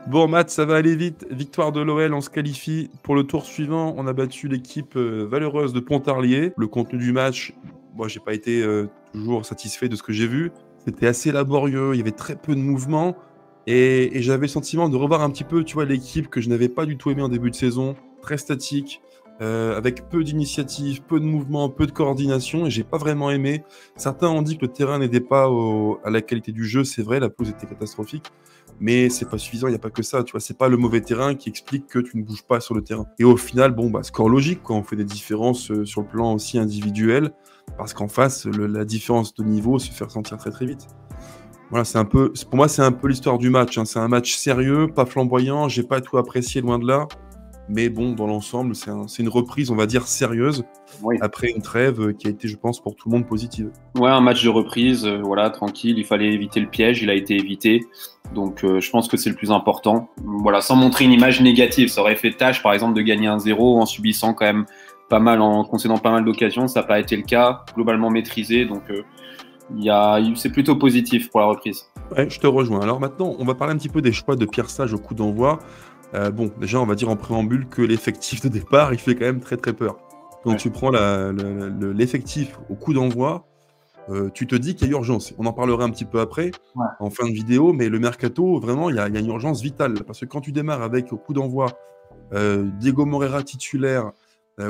Bon, Matt, ça va aller vite. Victoire de l'OL, on se qualifie pour le tour suivant. On a battu l'équipe valeureuse de Pontarlier. Le contenu du match, moi, j'ai pas été toujours satisfait de ce que j'ai vu. C'était assez laborieux, il y avait très peu de mouvements. Et j'avais le sentiment de revoir un petit peu, tu vois, l'équipe que je n'avais pas du tout aimé en début de saison. Très statique, avec peu d'initiatives, peu de mouvements, peu de coordination. Et j'ai pas vraiment aimé. Certains ont dit que le terrain n'aidait pas à la qualité du jeu. C'est vrai, la pelouse était catastrophique. Mais c'est pas suffisant, il n'y a pas que ça, tu vois, c'est pas le mauvais terrain qui explique que tu ne bouges pas sur le terrain. Et au final, bon, bah, score logique, quoi, on fait des différences sur le plan aussi individuel, parce qu'en face, la différence de niveau se fait ressentir très très vite. Voilà, pour moi, c'est un peu l'histoire du match, hein. C'est un match sérieux, pas flamboyant, j'ai pas tout apprécié, loin de là, mais bon, dans l'ensemble, c'est une reprise, on va dire, sérieuse, Oui. après une trêve qui a été, je pense, pour tout le monde positive. Ouais, un match de reprise, voilà, tranquille. Il fallait éviter le piège, il a été évité. Donc, je pense que c'est le plus important. Voilà, sans montrer une image négative. Ça aurait fait tâche, par exemple, de gagner 1-0 en subissant quand même pas mal, en concédant pas mal d'occasions. Ça n'a pas été le cas, globalement maîtrisé. Donc, c'est plutôt positif pour la reprise. Ouais, je te rejoins. Alors maintenant, on va parler un petit peu des choix de Pierre Sage au coup d'envoi. Bon, déjà, on va dire en préambule que l'effectif de départ, il fait quand même très très peur. Quand tu prends l'effectif au coup d'envoi, tu te dis qu'il y a urgence. On en parlera un petit peu après, en fin de vidéo, mais le mercato, vraiment, il y a une urgence vitale. Parce que quand tu démarres avec au coup d'envoi Diego Moreira titulaire,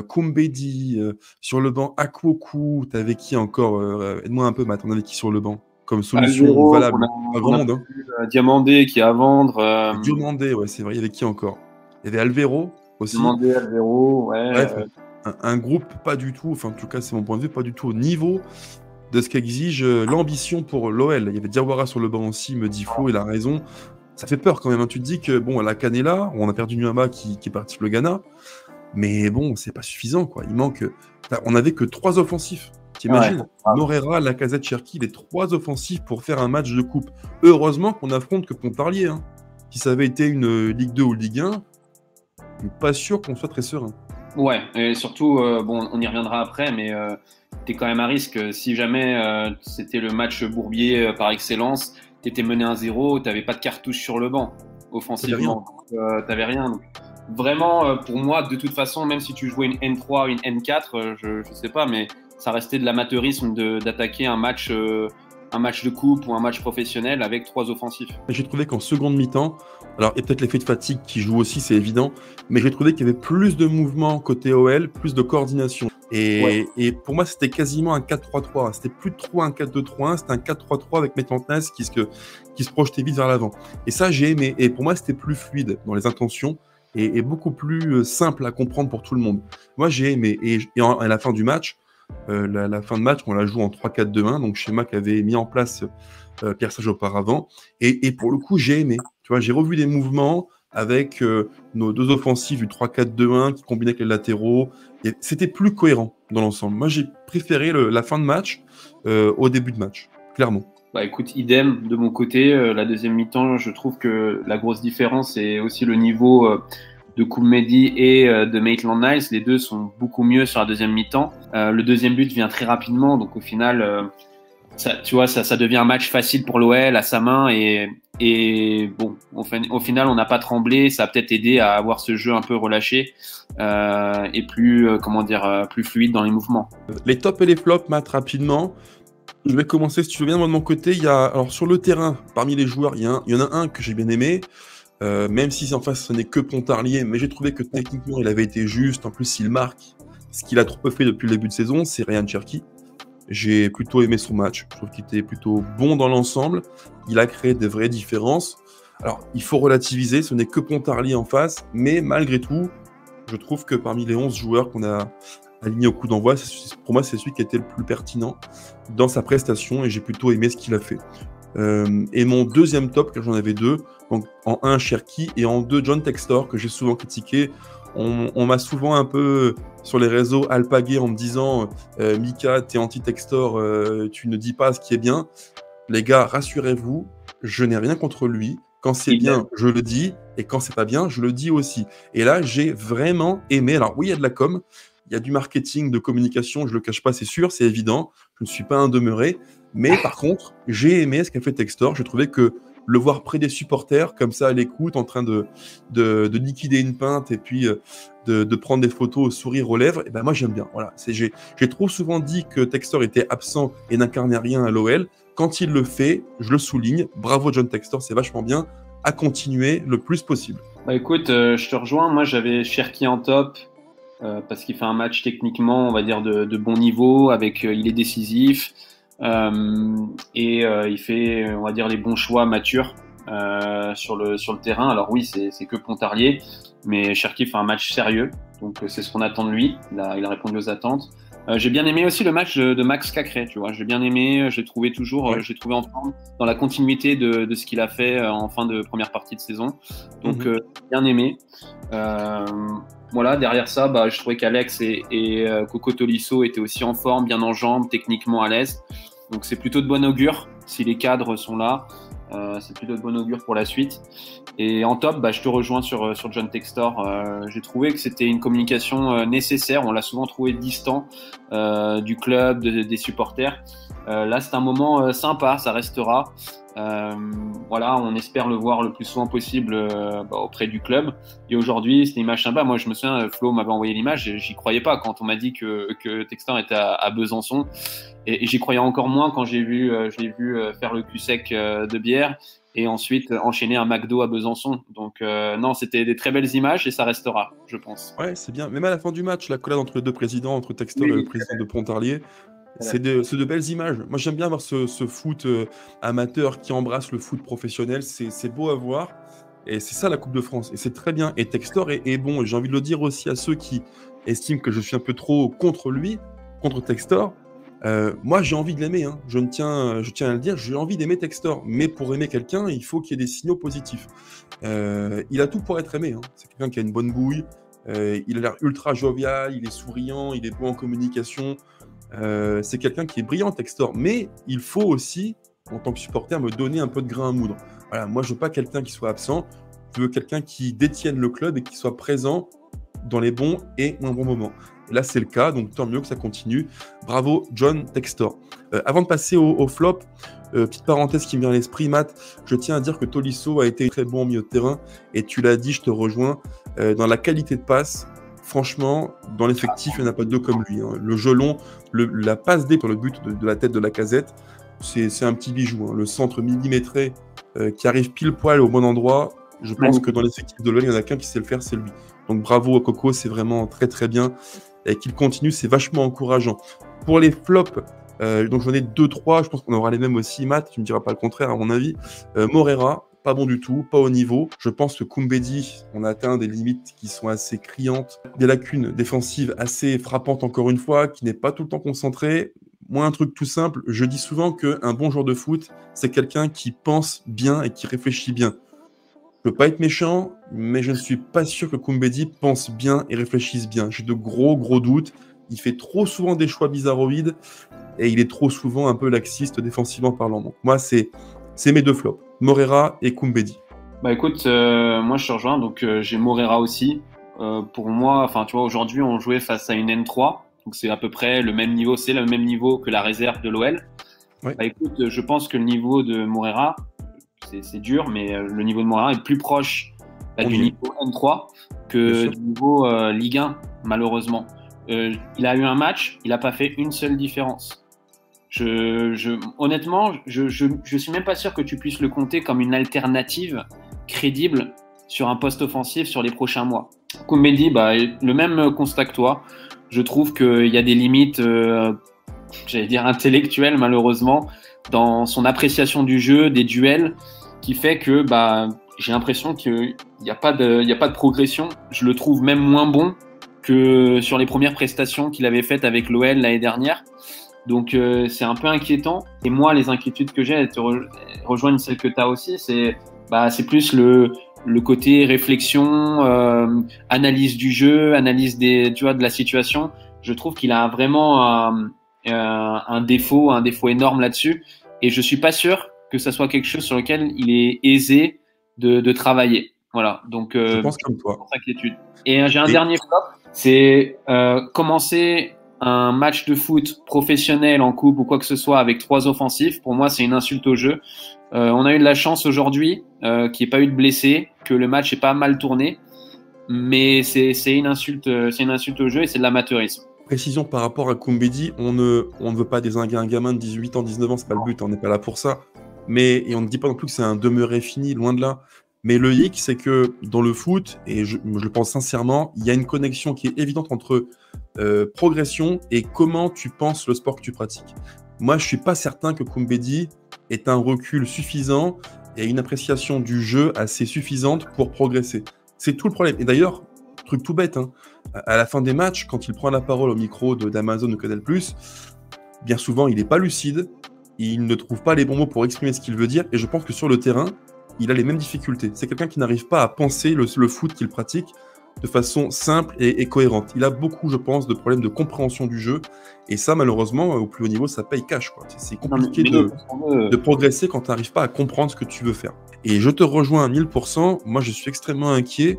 Koumbedi, sur le banc, Akwoku, t'avais qui encore aide-moi un peu, Matt, on avait qui sur le banc comme solution Alvaro, valable? Pas grand monde, hein. Diamandé qui est à vendre. Diomandé, ouais, c'est vrai, il y avait qui encore? Il y avait Alvaro aussi. Diamandé, Alvaro, ouais. Bref, un groupe pas du tout, enfin en tout cas c'est mon point de vue, pas du tout au niveau de ce qu'exige l'ambition pour l'OL. Il y avait Diawara sur le banc aussi, me dit Flo, il a raison. Ça fait peur quand même, hein. Tu te dis que bon, à la Canela, on a perdu Nuama qui est parti pour le Ghana, mais bon, c'est pas suffisant, quoi. Il manque. On n'avait que 3 offensifs. T'imagines, Moreira, Lacazette, Cherki, les 3 offensifs pour faire un match de coupe. Heureusement qu'on affronte que Pontarlier, hein. Si ça avait été une Ligue 2 ou Ligue 1, je suis pas sûr qu'on soit très serein. Ouais, et surtout, bon, on y reviendra après, mais t'es quand même à risque. Si jamais c'était le match Bourbier par excellence, t'étais mené 1-0, t'avais pas de cartouche sur le banc, offensivement. T'avais rien. Donc, vraiment, pour moi, de toute façon, même si tu jouais une N3 ou une N4, je sais pas, mais ça restait de l'amateurisme d'attaquer un match de coupe ou un match professionnel avec 3 offensifs. J'ai trouvé qu'en seconde mi-temps, alors il y a peut-être l'effet de fatigue qui joue aussi, c'est évident, mais j'ai trouvé qu'il y avait plus de mouvement côté OL, plus de coordination. Et pour moi, c'était quasiment un 4-3-3. C'était plus trop un 4-2-3-1, c'était un 4-3-3 avec Metentnas qui se projetait vite vers l'avant. Et ça, j'ai aimé. Et pour moi, c'était plus fluide dans les intentions et beaucoup plus simple à comprendre pour tout le monde. Moi, j'ai aimé. Et à la fin du match, la fin de match, on la joue en 3-4-2-1, donc schéma qu'avait mis en place Pierre Sage auparavant. Et pour le coup, j'ai aimé. Tu vois, j'ai revu des mouvements avec nos 2 offensives du 3-4-2-1 qui combinaient avec les latéraux. Et c'était plus cohérent dans l'ensemble. Moi, j'ai préféré la fin de match au début de match, clairement. Bah écoute, idem de mon côté. La deuxième mi-temps, je trouve que la grosse différence est aussi le niveau de Koumbedi et de Maitland-Niles. Les deux sont beaucoup mieux sur la deuxième mi-temps. Le deuxième but vient très rapidement, donc au final, tu vois, ça devient un match facile pour l'OL à sa main et bon, au final, on n'a pas tremblé. Ça a peut-être aidé à avoir ce jeu un peu relâché et plus, plus fluide dans les mouvements. Les tops et les flops, Matt, rapidement. Je vais commencer, si tu veux bien, moi de mon côté. Alors sur le terrain, parmi les joueurs, il y en a un que j'ai bien aimé. Même si en face ce n'est que Pontarlier, mais j'ai trouvé que techniquement il avait été juste. En plus, il marque ce qu'il a trop peu fait depuis le début de saison, c'est Ryan Cherki. J'ai plutôt aimé son match. Je trouve qu'il était plutôt bon dans l'ensemble. Il a créé des vraies différences. Alors, il faut relativiser, ce n'est que Pontarlier en face, mais malgré tout, je trouve que parmi les 11 joueurs qu'on a alignés au coup d'envoi, pour moi, c'est celui qui était le plus pertinent dans sa prestation et j'ai plutôt aimé ce qu'il a fait. Et mon deuxième top, car j'en avais 2, donc en 1 Cherki et en 2 John Textor, que j'ai souvent critiqué. On m'a souvent un peu sur les réseaux alpagué en me disant Mika, t'es anti-Textor, tu ne dis pas ce qui est bien. Les gars, rassurez-vous, je n'ai rien contre lui. Quand c'est bien, je le dis, et quand c'est pas bien, je le dis aussi. Et là, j'ai vraiment aimé. Alors oui, il y a de la com, il y a du marketing, de communication, je le cache pas, c'est sûr, c'est évident. Je ne suis pas un demeuré, mais par contre, j'ai aimé ce qu'a fait Textor. J'ai trouvé que le voir près des supporters, comme ça à l'écoute, en train de liquider une pinte et puis de prendre des photos au sourire aux lèvres, et ben moi j'aime bien. Voilà. J'ai trop souvent dit que Textor était absent et n'incarnait rien à l'OL. Quand il le fait, je le souligne. Bravo John Textor, c'est vachement bien. À continuer le plus possible. Bah écoute, je te rejoins. Moi, j'avais Cherki en top parce qu'il fait un match techniquement, on va dire, de bon niveau. Il est décisif et il fait, on va dire, les bons choix matures sur le terrain. Alors oui, c'est que Pontarlier, mais Cherki fait un match sérieux. Donc c'est ce qu'on attend de lui. Il a répondu aux attentes. J'ai bien aimé aussi le match de Max Cacré, tu vois. J'ai bien aimé, j'ai trouvé en forme dans la continuité de ce qu'il a fait en fin de première partie de saison. Donc, bien aimé. Voilà, derrière ça, bah, je trouvais qu'Alex et Coco Tolisso étaient aussi en forme, bien en jambes, techniquement à l'aise. Donc, c'est plutôt de bon augure si les cadres sont là. C'est plutôt de bon augure pour la suite. Et en top, bah, je te rejoins sur John Textor. J'ai trouvé que c'était une communication nécessaire. On l'a souvent trouvé distant du club, des supporters. Là, c'est un moment sympa, ça restera. Voilà, on espère le voir le plus souvent possible auprès du club. Et aujourd'hui, c'est une image sympa. Moi, je me souviens, Flo m'avait envoyé l'image. J'y croyais pas quand on m'a dit que Textor était à Besançon. Et j'y croyais encore moins quand je l'ai vu faire le cul sec de bière et ensuite enchaîner un McDo à Besançon. Donc non, c'était des très belles images et ça restera, je pense. Ouais, c'est bien. Même à la fin du match, la collade entre les deux présidents, entre Textor et le président de Pontarlier, c'est de belles images. Moi, j'aime bien voir ce foot amateur qui embrasse le foot professionnel. C'est beau à voir. Et c'est ça la Coupe de France. Et c'est très bien. Et Textor est bon. Et j'ai envie de le dire aussi à ceux qui estiment que je suis un peu trop contre lui, contre Textor. Moi, j'ai envie de l'aimer. Hein. Je tiens à le dire. J'ai envie d'aimer Textor. Mais pour aimer quelqu'un, il faut qu'il y ait des signaux positifs. Il a tout pour être aimé. Hein. C'est quelqu'un qui a une bonne bouille. Il a l'air ultra jovial. Il est souriant. Il est bon en communication. C'est quelqu'un qui est brillant, Textor. Mais il faut aussi, en tant que supporter, me donner un peu de grain à moudre. Voilà, moi, je veux pas quelqu'un qui soit absent. Je veux quelqu'un qui détienne le club et qui soit présent dans les bons et moins bons moments. Et là, c'est le cas, donc tant mieux que ça continue. Bravo, John Textor. Avant de passer au flop, petite parenthèse qui me vient à l'esprit, Matt, je tiens à dire que Tolisso a été très bon au milieu de terrain, et tu l'as dit, je te rejoins, dans la qualité de passe. Franchement, dans l'effectif, il n'y en a pas deux comme lui. Hein. Le jeu long, la passe D pour le but de la tête de Lacazette, c'est un petit bijou. Hein. Le centre millimétré qui arrive pile poil au bon endroit, je pense que dans l'effectif de l'OL, il n'y en a qu'un qui sait le faire, c'est lui. Donc bravo à Coco, c'est vraiment très très bien. Et qu'il continue, c'est vachement encourageant. Pour les flops, donc j'en ai 2-3, je pense qu'on aura les mêmes aussi, Matt, tu ne me diras pas le contraire à mon avis. Morera, pas bon du tout, pas au niveau. Je pense que Koumbedi, on a atteint des limites qui sont assez criantes, des lacunes défensives assez frappantes encore une fois, qui n'est pas tout le temps concentré. Moi, un truc tout simple, je dis souvent qu'un bon joueur de foot, c'est quelqu'un qui pense bien et qui réfléchit bien. Je peux pas être méchant, mais je ne suis pas sûr que Koumbedi pense bien et réfléchisse bien. J'ai de gros doutes. Il fait trop souvent des choix bizarroïdes et il est trop souvent un peu laxiste défensivement parlant. Donc moi, c'est mes deux flops, Morera et Koumbedi. Bah écoute, moi je te rejoins, donc j'ai Morera aussi. Pour moi, enfin tu vois, aujourd'hui on jouait face à une N3, donc c'est à peu près le même niveau, c'est le même niveau que la réserve de l'OL. Ouais. Bah écoute, je pense que le niveau de Morera, c'est dur, mais le niveau de Morera est plus proche du niveau N3 que du niveau Ligue 1, malheureusement. Il a eu un match, il n'a pas fait une seule différence. Honnêtement, je suis même pas sûr que tu puisses le compter comme une alternative crédible sur un poste offensif sur les prochains mois. Koumbedi, bah, le même constat que toi. Je trouve qu'il y a des limites, j'allais dire intellectuelles malheureusement, dans son appréciation du jeu, des duels, qui fait que bah, j'ai l'impression qu'il n'y a pas de progression. Je le trouve même moins bon que sur les premières prestations qu'il avait faites avec l'OL l'année dernière. Donc c'est un peu inquiétant. Et moi, les inquiétudes que j'ai, elles te rejoignent celles que tu as aussi, c'est plus le côté réflexion, analyse du jeu, analyse de la situation. Je trouve qu'il a vraiment un défaut énorme là-dessus. Et je suis pas sûr que ça soit quelque chose sur lequel il est aisé de travailler. Voilà. Donc je pense comme toi. Inquiétude. Et j'ai un dernier flop, c'est commencer un match de foot professionnel en coupe ou quoi que ce soit avec 3 offensifs, pour moi, c'est une insulte au jeu. On a eu de la chance aujourd'hui qu'il n'y ait pas eu de blessés, que le match ait pas mal tourné, mais c'est une insulte au jeu et c'est de l'amateurisme. Précision par rapport à Koumbedi, on ne veut pas dézinguer un gamin de 18 ans, 19 ans, c'est pas le but, on n'est pas là pour ça. Et on ne dit pas non plus que c'est un demeuré fini, loin de là. Mais le hic, c'est que dans le foot, et je le pense sincèrement, il y a une connexion qui est évidente entre progression et comment tu penses le sport que tu pratiques. Moi, je suis pas certain que Koumbedi ait un recul suffisant et une appréciation du jeu assez suffisante pour progresser. C'est tout le problème. Et d'ailleurs, truc tout bête, hein, à la fin des matchs, quand il prend la parole au micro d'Amazon ou Canal+, bien souvent, il n'est pas lucide, il ne trouve pas les bons mots pour exprimer ce qu'il veut dire, et je pense que sur le terrain, il a les mêmes difficultés. C'est quelqu'un qui n'arrive pas à penser le foot qu'il pratique de façon simple et cohérente. Il a beaucoup, je pense, de problèmes de compréhension du jeu, et ça, malheureusement, au plus haut niveau, ça paye cash, quoi. C'est compliqué de progresser quand tu n'arrives pas à comprendre ce que tu veux faire. Et je te rejoins à 1000%, moi je suis extrêmement inquiet,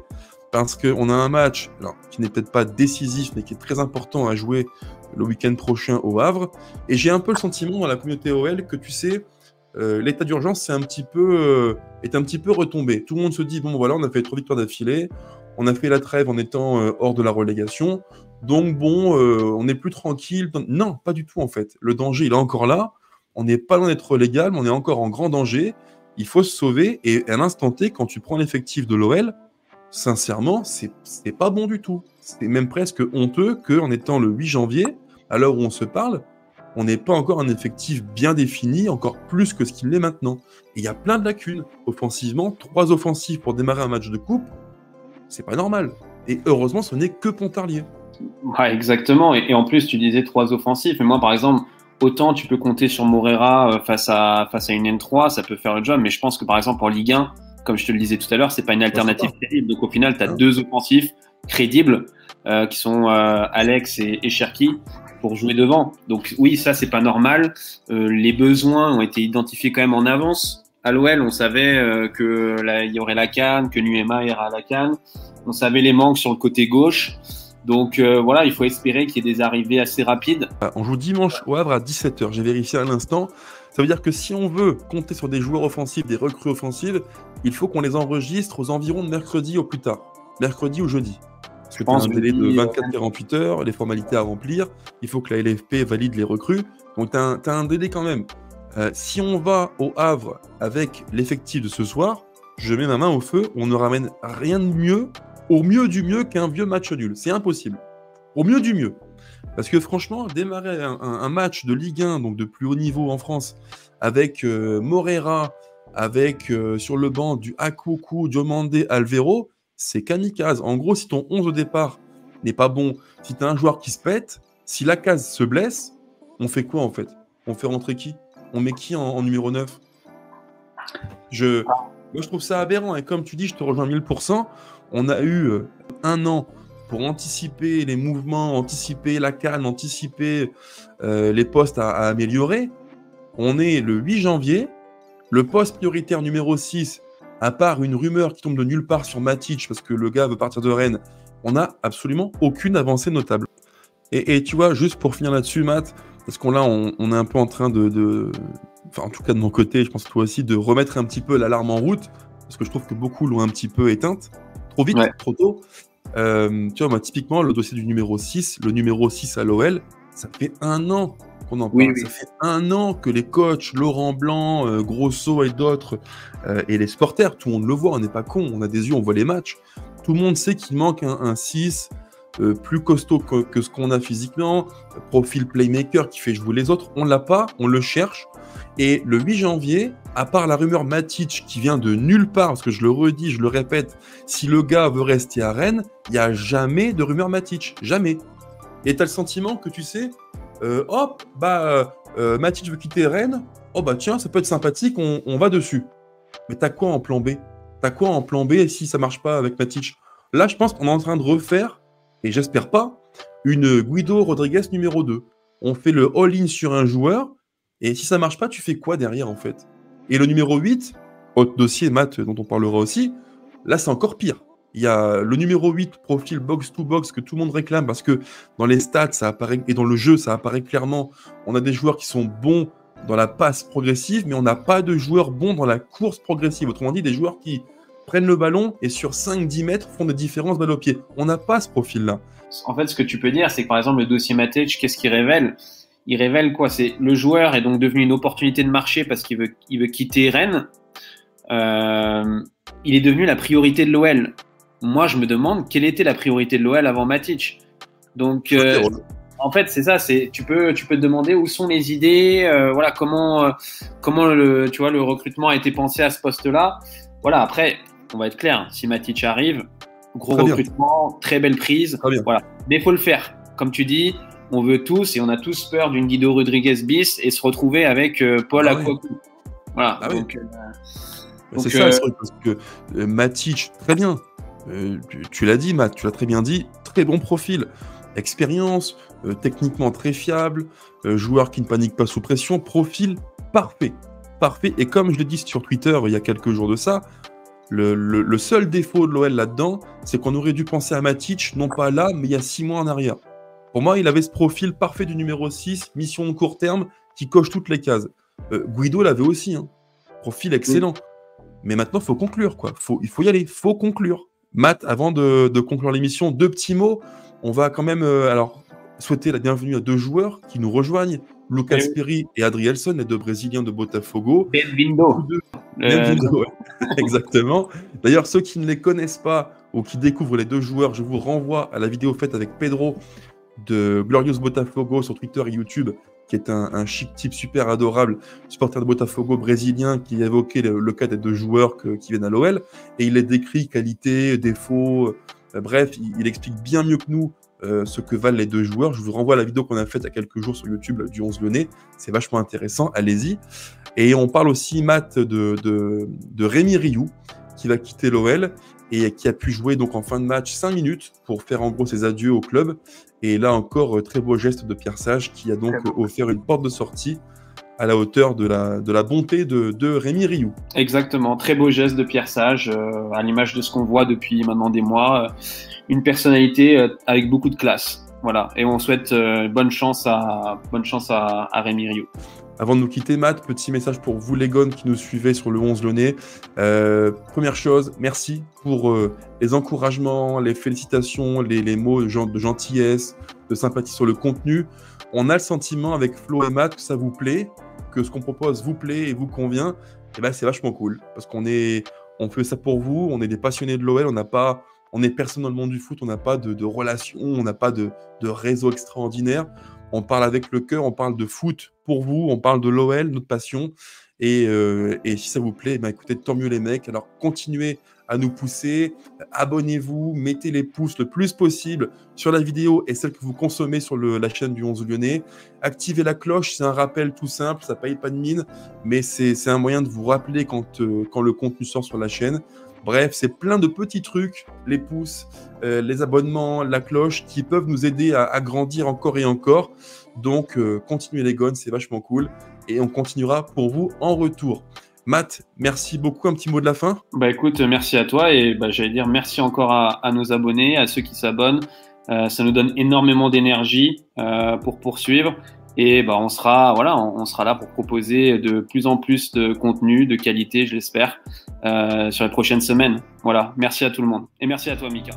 parce qu'on a un match alors, qui n'est peut-être pas décisif, mais qui est très important à jouer le week-end prochain au Havre. Et j'ai un peu le sentiment dans la communauté OL que, tu sais, l'état d'urgence est un petit peu retombé. Tout le monde se dit, bon voilà, on a fait 3 victoires d'affilée, on a fait la trêve en étant hors de la relégation, donc bon, on est plus tranquille. Non, pas du tout en fait. Le danger, il est encore là, on n'est pas loin d'être légal, mais on est encore en grand danger, il faut se sauver, et à l'instant T, quand tu prends l'effectif de l'OL, sincèrement, c'est pas bon du tout. C'est même presque honteux qu'en étant le 8 janvier, à l'heure où on se parle, on n'ait pas encore un effectif bien défini, encore plus que ce qu'il l'est maintenant. Et il y a plein de lacunes. Offensivement, 3 offensifs pour démarrer un match de coupe, c'est pas normal. Et heureusement, ce n'est que Pontarlier. Ouais, exactement. Et en plus, tu disais 3 offensifs. Et moi, par exemple, autant tu peux compter sur Moreira face à une N3, ça peut faire le job. Mais je pense que, par exemple, en Ligue 1, comme je te le disais tout à l'heure, c'est pas une alternative terrible. Donc au final, tu as 2 offensifs crédibles qui sont Alex et Cherki pour jouer devant. Donc oui, ça c'est pas normal. Les besoins ont été identifiés quand même en avance. À l'OL, on savait il y aurait la CAN, que Nuema ira à la CAN. On savait les manques sur le côté gauche. Donc voilà, il faut espérer qu'il y ait des arrivées assez rapides. On joue dimanche au Havre à 17h. J'ai vérifié à l'instant. Ça veut dire que si on veut compter sur des joueurs offensifs, des recrues offensives, il faut qu'on les enregistre aux environs de mercredi au plus tard. Mercredi ou jeudi. Parce que tu as un délai de 24-48 heures, les formalités à remplir, il faut que la LFP valide les recrues. Donc tu as un délai quand même. Si on va au Havre avec l'effectif de ce soir, je mets ma main au feu, on ne ramène rien de mieux, au mieux du mieux qu'un vieux match nul. C'est impossible. Au mieux du mieux. Parce que franchement, démarrer un match de Ligue 1, donc de plus haut niveau en France, avec Moreira, avec sur le banc du Akuku, Diomandé, Alvero, c'est kamikaze. En gros, si ton 11 au départ n'est pas bon, si tu as un joueur qui se pète, si Lacazette se blesse, on fait quoi en fait? On fait rentrer qui? On met qui en numéro 9? Moi, je trouve ça aberrant. Et comme tu dis, je te rejoins 1000%. On a eu un an pour anticiper les mouvements, anticiper la CAN, anticiper les postes à améliorer. On est le 8 janvier. Le poste prioritaire numéro 6, à part une rumeur qui tombe de nulle part sur Matic, parce que le gars veut partir de Rennes, on n'a absolument aucune avancée notable. Et tu vois, juste pour finir là-dessus, Matt, parce qu'on on est un peu en train enfin en tout cas de mon côté, je pense que toi aussi, de remettre un petit peu l'alarme en route, parce que je trouve que beaucoup l'ont un petit peu éteinte, trop vite, trop tôt. Tu vois, moi, typiquement, le dossier du numéro 6, le numéro 6 à l'OL, ça fait 1 an qu'on en parle. Ça fait 1 an que les coachs, Laurent Blanc, Grosso et d'autres, et les supporters, tout le monde le voit, on n'est pas con, on a des yeux, on voit les matchs. Tout le monde sait qu'il manque un 6 plus costaud que ce qu'on a physiquement, profil playmaker qui fait jouer les autres. On l'a pas, on le cherche. Et le 8 janvier, à part la rumeur Matic qui vient de nulle part, parce que je le redis, je le répète, si le gars veut rester à Rennes, il n'y a jamais de rumeur Matic. Jamais. Et tu as le sentiment que tu sais, Matic veut quitter Rennes, tiens, ça peut être sympathique, on va dessus. Mais t'as quoi en plan B? T'as quoi en plan B si ça marche pas avec Matic? Là, je pense qu'on est en train de refaire, et j'espère pas, une Guido Rodriguez numéro 2. On fait le all-in sur un joueur, et si ça marche pas, tu fais quoi derrière, en fait? Et le numéro 8, autre dossier, Matt, dont on parlera aussi, là, c'est encore pire. Il y a le numéro 8, profil box-to-box, que tout le monde réclame parce que dans les stats, ça apparaît, et dans le jeu, ça apparaît clairement. On a des joueurs qui sont bons dans la passe progressive, mais on n'a pas de joueurs bons dans la course progressive. Autrement dit, des joueurs qui prennent le ballon et sur 5-10 mètres font des différences balle au pied. On n'a pas ce profil-là. En fait, ce que tu peux dire, c'est que par exemple, le dossier Matic, qu'est-ce qu'il révèle? Il révèle quoi? C'est le joueur est donc devenu une opportunité de marché parce qu'il veut quitter Rennes. Il est devenu la priorité de l'OL. Moi, je me demande quelle était la priorité de l'OL avant Matic. Donc, en fait, c'est ça. Tu peux te demander où sont les idées. Voilà, comment le recrutement a été pensé à ce poste-là. Voilà. Après, on va être clair. Si Matic arrive, gros recrutement, très belle prise. Voilà. Mais il faut le faire. Comme tu dis, on veut tous et on a tous peur d'une Guido Rodriguez bis et se retrouver avec Paul Akpoglu. Voilà. Donc, c'est ça, c'est vrai, parce que Matic, très bien. Tu l'as dit, Matt, tu l'as très bien dit. Très bon profil. Expérience, techniquement très fiable, joueur qui ne panique pas sous pression. Profil parfait. Parfait. Et comme je l'ai dit sur Twitter il y a quelques jours de ça, le seul défaut de l'OL là-dedans, c'est qu'on aurait dû penser à Matic, non pas là, mais il y a 6 mois en arrière. Pour moi, il avait ce profil parfait du numéro 6, mission de court terme, qui coche toutes les cases. Guido l'avait aussi, hein. Profil excellent. Mais maintenant, il faut conclure, quoi. Il faut y aller, il faut conclure. Matt, avant de conclure l'émission, 2 petits mots. On va quand même souhaiter la bienvenue à 2 joueurs qui nous rejoignent, Lucas Perry et Adrielson, les 2 Brésiliens de Botafogo. Bienvenido. Bienvenido, exactement. D'ailleurs, ceux qui ne les connaissent pas ou qui découvrent les 2 joueurs, je vous renvoie à la vidéo faite avec Pedro de Glorious Botafogo sur Twitter et YouTube, qui est un chic type super adorable, supporter de Botafogo brésilien, qui évoquait le cas des 2 joueurs qui viennent à l'OL, et il les décrit, qualité, défauts, bref, il explique bien mieux que nous ce que valent les 2 joueurs. Je vous renvoie à la vidéo qu'on a faite il y a quelques jours sur YouTube du 11 Lyonnais, c'est vachement intéressant, allez-y. Et on parle aussi, Matt, de Rémi Rioux, qui va quitter l'OL, et qui a pu jouer donc en fin de match 5 minutes pour faire en gros ses adieux au club. Et là encore, très beau geste de Pierre Sage qui a donc offert une porte de sortie à la hauteur de la bonté de Rémi Rioux. Exactement, très beau geste de Pierre Sage, à l'image de ce qu'on voit depuis maintenant des mois. Une personnalité avec beaucoup de classe. Voilà, et on souhaite bonne chance à Rémi Rioux. Avant de nous quitter, Matt, petit message pour vous les gones qui nous suivez sur le 11 Lyonnais. Première chose, merci pour les encouragements, les félicitations, les mots de gentillesse, de sympathie sur le contenu. On a le sentiment avec Flo et Matt que ça vous plaît, que ce qu'on propose vous plaît et vous convient. Et ben c'est vachement cool parce qu'on fait ça pour vous, on est des passionnés de l'OL, on est personne dans le monde du foot, on n'a pas de relations, on n'a pas de réseau extraordinaire. On parle avec le cœur, on parle de foot pour vous, on parle de l'OL, notre passion. Et si ça vous plaît, ben écoutez, tant mieux les mecs. Alors continuez à nous pousser, abonnez-vous, mettez les pouces le plus possible sur la vidéo et celle que vous consommez sur la chaîne du 11 Lyonnais. Activez la cloche, c'est un rappel tout simple, ça paye pas de mine, mais c'est un moyen de vous rappeler quand le contenu sort sur la chaîne. Bref, c'est plein de petits trucs, les pouces, les abonnements, la cloche, qui peuvent nous aider à grandir encore et encore. Donc, continuez les gones, c'est vachement cool. Et on continuera pour vous en retour. Matt, merci beaucoup. Un petit mot de la fin? Bah écoute, merci à toi et j'allais dire merci encore à nos abonnés, à ceux qui s'abonnent. Ça nous donne énormément d'énergie pour poursuivre. Et on sera là pour proposer de plus en plus de contenu de qualité, je l'espère, sur les prochaines semaines. Voilà, merci à tout le monde et merci à toi, Mika.